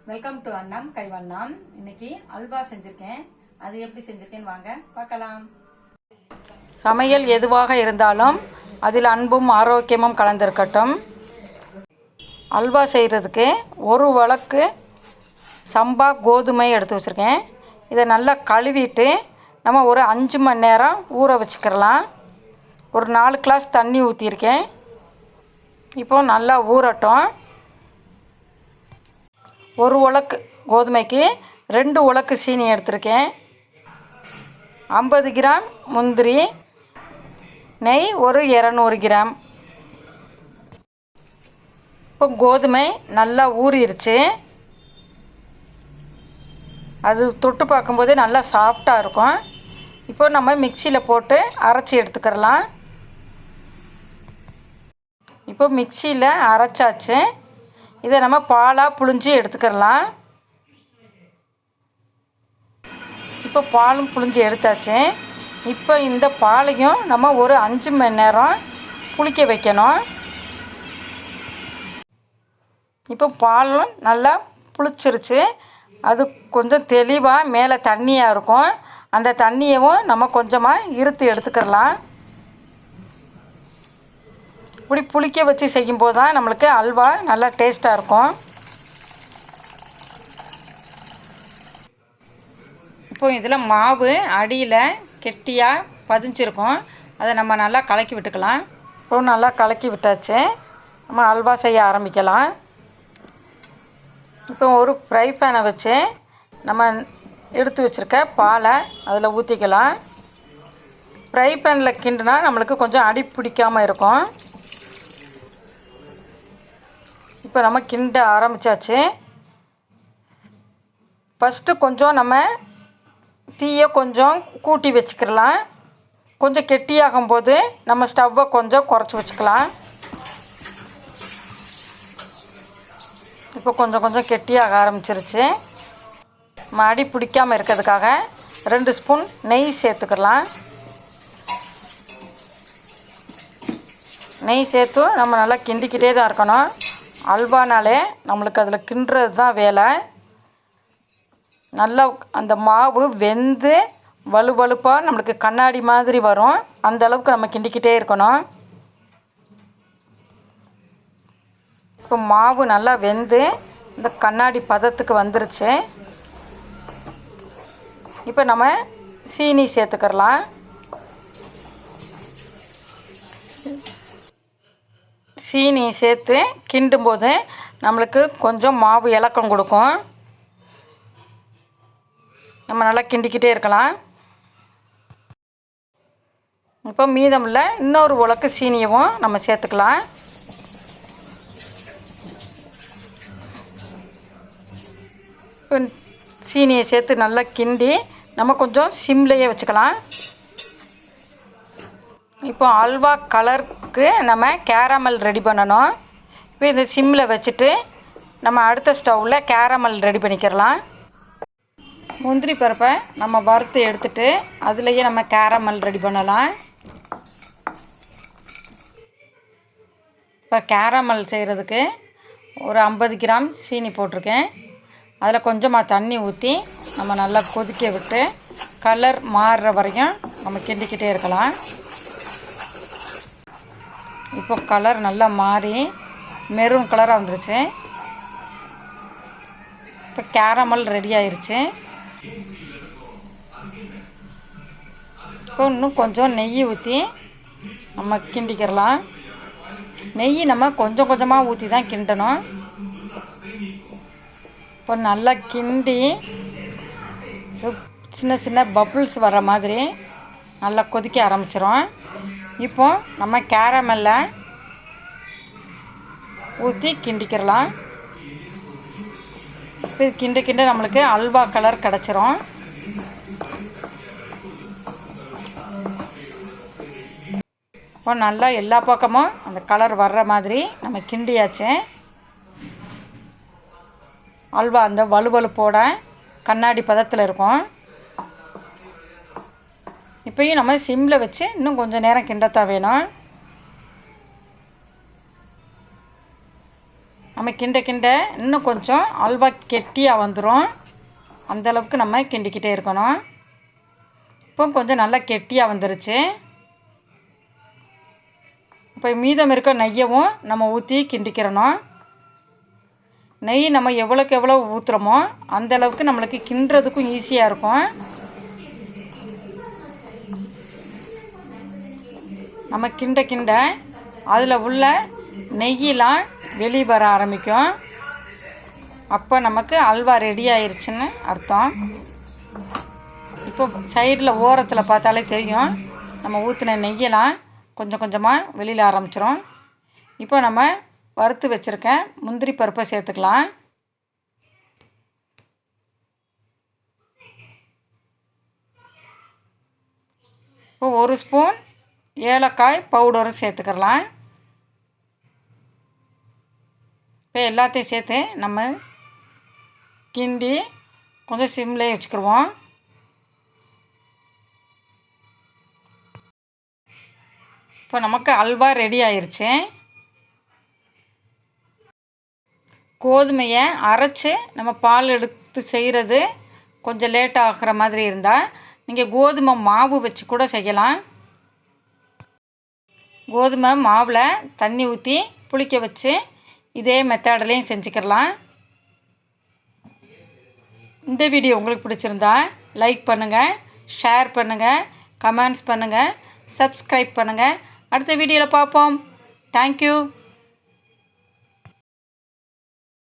Welcome to அண்ணம் கை வண்ணம். இன்னைக்கு அல்வா செஞ்சிருக்கேன். அது எப்படி செஞ்சிருக்கேன்னு வாங்க பார்க்கலாம். சமையல் எதுவாக இருந்தாலும் அதில் அன்பும் ஆரோக்கியமும் கலந்திருக்கட்டும். அல்வா செய்கிறதுக்கு ஒரு வழக்கு சம்பா கோதுமை எடுத்து வச்சுருக்கேன். இதை நல்லா கழுவிட்டு நம்ம ஒரு 5 மணி நேரம் ஊற வச்சுக்கிறலாம். ஒரு 4 கிளாஸ் தண்ணி ஊற்றிருக்கேன். இப்போது நல்லா ஊறட்டும். ஒரு உலக்கு கோதுமைக்கு 2 உலக்கு சீனி எடுத்திருக்கேன். 50 கிராம் முந்திரி, நெய் ஒரு 200 கிராம். இப்போ கோதுமை நல்லா ஊறிடுச்சு. அது தொட்டு பார்க்கும்போது நல்லா சாஃப்டாக இருக்கும். இப்போ நம்ம மிக்சியில் போட்டு அரைச்சி எடுத்துக்கிறலாம். இப்போ மிக்சியில் அரைச்சாச்சு. இதை நம்ம பாலாக புழிஞ்சு எடுத்துக்கிறலாம். இப்போ பாலும் புழிஞ்சு எடுத்தாச்சு. இப்போ இந்த பாலையும் நம்ம ஒரு 5 மணி நேரம் புளிக்க வைக்கணும். இப்போ பாலும் நல்லா புளிச்சிருச்சு. அது கொஞ்சம் தெளிவாக மேலே தண்ணியாக இருக்கும். அந்த தண்ணியவும் நம்ம கொஞ்சமாக இருத்து எடுத்துக்கிறலாம். இப்படி புளிக்க வச்சு செய்யும்போது தான் நம்மளுக்கு அல்வா நல்லா டேஸ்ட்டாக இருக்கும். இப்போ இதில் மாவு அடியில் கெட்டியாக பதிஞ்சிருக்கும். அதை நம்ம நல்லா கலக்கி விட்டுக்கலாம். இப்போ நல்லா கலக்கி விட்டாச்சு. நம்ம அல்வா செய்ய ஆரம்பிக்கலாம். இப்போ ஒரு ஃப்ரை பேனை வச்சு நம்ம எடுத்து வச்சுருக்க பாலை அதில் ஊற்றிக்கலாம். ஃப்ரை பேனில் கிண்டுனா நம்மளுக்கு கொஞ்சம் அடி பிடிக்காமல் இருக்கும். இப்போ நம்ம கிண்ட ஆரம்பித்தாச்சு. ஃபஸ்ட்டு கொஞ்சம் நம்ம தீயை கொஞ்சம் கூட்டி வச்சுக்கலாம். கொஞ்சம் கெட்டியாகும்போது நம்ம ஸ்டவ்வை கொஞ்சம் குறைச்சி வச்சுக்கலாம். இப்போ கொஞ்சம் கெட்டியாக ஆரம்பிச்சிருச்சு. நம்ம அடி பிடிக்காமல் இருக்கிறதுக்காக 2 ஸ்பூன் நெய் சேர்த்துக்கலாம். நெய் சேர்த்து நம்ம நல்லா கிண்டிக்கிட்டே தான் இருக்கணும். அல்வானாலே நம்மளுக்கு அதில் கிண்டுறது தான் வேலை. நல்லா அந்த மாவு வெந்து வலுவலுப்பாக நம்மளுக்கு கண்ணாடி மாதிரி வரும். அந்த அளவுக்கு நம்ம கிண்டிக்கிட்டே இருக்கணும். இப்போ மாவு நல்லா வெந்து இந்த கண்ணாடி பதத்துக்கு வந்துருச்சு. இப்போ நம்ம சீனி சேர்த்துக்கிறலாம். சீனி சேர்த்து கிண்டும்போது நம்மளுக்கு கொஞ்சம் மாவு இலக்கம் கொடுக்கும். நம்ம நல்லா கிண்டிக்கிட்டே இருக்கலாம். இப்போ மீதமில்ல இன்னொரு உலக்கு சீனியவும் நம்ம சேர்த்துக்கலாம். இப்போ சீனியை சேர்த்து நல்லா கிண்டி நம்ம கொஞ்சம் சிம்லேயே வச்சுக்கலாம். இப்போ அல்வா கலருக்கு நம்ம கேரமல் ரெடி பண்ணணும். இப்போ இந்த சிம்மில் வச்சுட்டு நம்ம அடுத்த ஸ்டவ்வில் கேரமல் ரெடி பண்ணிக்கிறலாம். முந்திரி பருப்பை நம்ம வறுத்து எடுத்துட்டு அதுலேயே நம்ம கேரமல் ரெடி பண்ணலாம். இப்போ கேரமல் செய்கிறதுக்கு ஒரு 50 கிராம் சீனி போட்டிருக்கேன். அதில் கொஞ்சமாக தண்ணி ஊற்றி நம்ம நல்லா கொதிக்க விட்டு கலர் மாறுற வரையும் நம்ம கிண்டிக்கிட்டே இருக்கலாம். இப்போ கலர் நல்லா மாறி மெரூன் கலராக வந்துருச்சு. இப்போ கேரமல் ரெடி ஆயிடுச்சு. இப்போ இன்னும் கொஞ்சம் நெய் ஊற்றி நம்ம கிண்டிக்கிறலாம். நெய் நம்ம கொஞ்சம் கொஞ்சமாக ஊற்றி தான் கிண்டணும். இப்போ நல்லா கிண்டி சின்ன சின்ன பபுள்ஸ் வர மாதிரி நல்லா கொதிக்க ஆரம்பிச்சிரும். இப்போ நம்ம கேரமல்ல ஊற்றி கிண்டிக்கிறலாம். இப்போ கிண்ட நம்மளுக்கு அல்வா கலர் கிடச்சிரும். இப்போ நல்லா எல்லா பக்கமும் அந்த கலர் வர்ற மாதிரி நம்ம கிண்டியாச்சு. அல்வா அந்த வலுவலுப்போட கண்ணாடி பதத்தில் இருக்கும். இப்போயும் நம்ம சிம்மில் வச்சு இன்னும் கொஞ்சம் நேரம் கிண்டத்தான் வேணும். நம்ம நம்ம கிண்ட கிண்ட இன்னும் கொஞ்சம் அல்வா கெட்டியாக வந்துடும். அந்தளவுக்கு நம்ம கிண்டிக்கிட்டே இருக்கணும். இப்போ கொஞ்சம் நல்லா கெட்டியாக வந்துருச்சு. இப்போ மீதம் இருக்க நெய்யவும் நம்ம ஊற்றி கிண்டிக்கிறணும். நெய் நம்ம எவ்வளோக்கு எவ்வளோ ஊற்றுறோமோ அந்தளவுக்கு நம்மளுக்கு கிண்டுறதுக்கும் ஈஸியாக இருக்கும். நம்ம கிண்ட கிண்ட அதில் உள்ள நெய்யெலாம் வெளியே வர ஆரம்பிக்கும். அப்போ நமக்கு அல்வா ரெடி ஆயிடுச்சுன்னு அர்த்தம். இப்போ சைடில் ஓரத்தில் பார்த்தாலே தெரியும், நம்ம ஊற்றின நெய்யெல்லாம் கொஞ்சம் கொஞ்சமாக வெளியில் ஆரம்பிச்சிரும். இப்போ நம்ம வறுத்து வச்சுருக்க முந்திரி பருப்பை சேர்த்துக்கலாம். இப்போ 1 ஸ்பூன் ஏலக்காய் பவுடரும் சேர்த்துக்கலாம். இப்போ எல்லாத்தையும் சேர்த்து நம்ம கிண்டி கொஞ்சம் சிம்லேயே வச்சுக்கிடுவோம். இப்போ நமக்கு அல்வா ரெடி ஆயிடுச்சு. கோதுமையை அரைச்சி நம்ம பால் எடுத்து செய்கிறது கொஞ்சம் லேட் ஆகிற மாதிரி இருந்தால் நீங்கள் கோதுமை மாவு வச்சு கூட செய்யலாம். கோதுமை மாவில் தண்ணி ஊற்றி புளிக்க வச்சு இதே மெத்தட்லேயும் செஞ்சுக்கிடலாம். இந்த வீடியோ உங்களுக்கு பிடிச்சிருந்தா லைக் பண்ணுங்கள், ஷேர் பண்ணுங்கள், கமெண்ட்ஸ் பண்ணுங்கள், சப்ஸ்கிரைப் பண்ணுங்கள். அடுத்த வீடியோவில் பார்ப்போம். தேங்க்யூ.